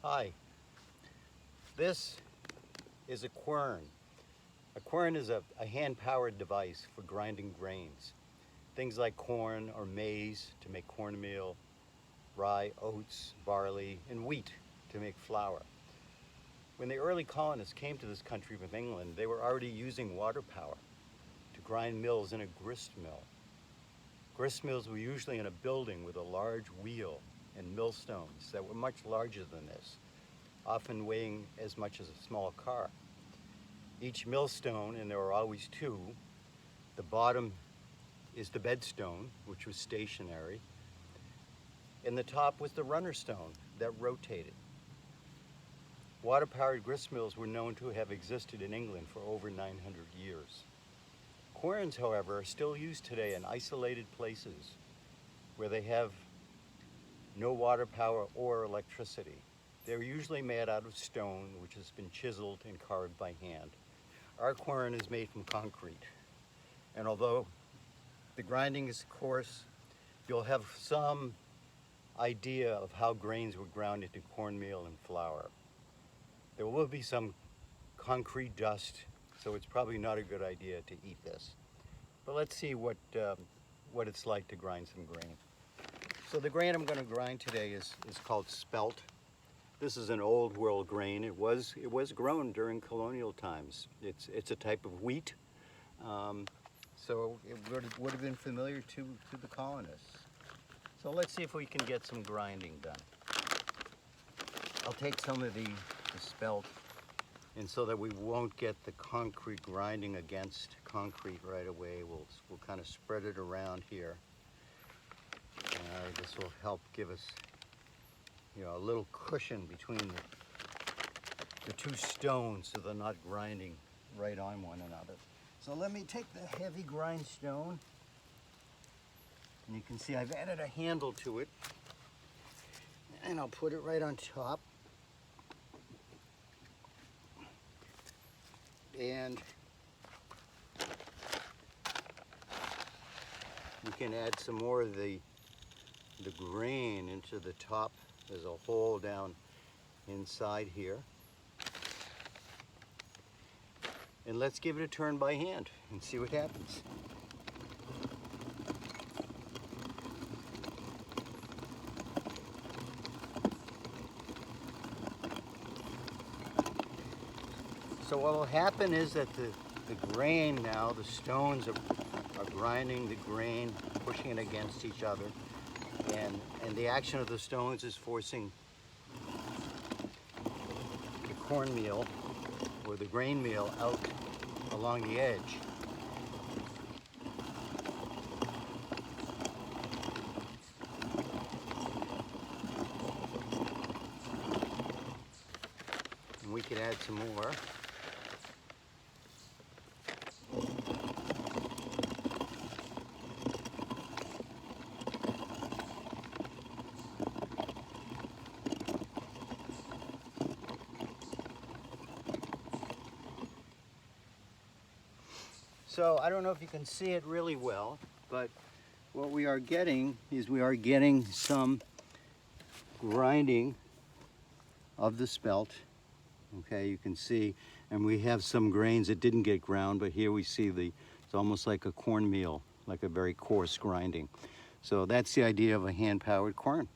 Hi, this is a quern. A quern is a hand-powered device for grinding grains. Things like corn or maize to make cornmeal, rye, oats, barley, and wheat to make flour. When the early colonists came to this country from England, they were already using water power to grind mills in a grist mill. Grist mills were usually in a building with a large wheel and millstones that were much larger than this, often weighing as much as a small car. Each millstone, and there were always two, the bottom is the bedstone, which was stationary, and the top was the runner stone that rotated. Water-powered grist mills were known to have existed in England for over 900 years. Querns, however, are still used today in isolated places where they have no water power or electricity. They're usually made out of stone, which has been chiseled and carved by hand. Our quern is made from concrete, and although the grinding is coarse, you'll have some idea of how grains were ground into cornmeal and flour. There will be some concrete dust, so it's probably not a good idea to eat this. But let's see what it's like to grind some grain. So the grain I'm going to grind today is called spelt. This is an old world grain. It was grown during colonial times. It's a type of wheat, so it would have been familiar to the colonists. So let's see if we can get some grinding done. I'll take some of the spelt, and so that we won't get the concrete grinding against concrete right away, we'll kind of spread it around here. This will help give us, a little cushion between the two stones so they're not grinding right on one another. So let me take the heavy grindstone, and you can see I've added a handle to it, and I'll put it right on top. And we can add some more of the grain into the top. There's a hole down inside here. And let's give it a turn by hand and see what happens. So what will happen is that the grain now, the stones are grinding the grain, pushing it against each other, and the action of the stones is forcing the cornmeal or the grain meal out along the edge. And we can add some more. So I don't know if you can see it really well, but what we are getting is some grinding of the spelt. Okay, you can see, and we have some grains that didn't get ground, but here we see it's almost like a cornmeal, like a very coarse grinding. So that's the idea of a hand-powered quern.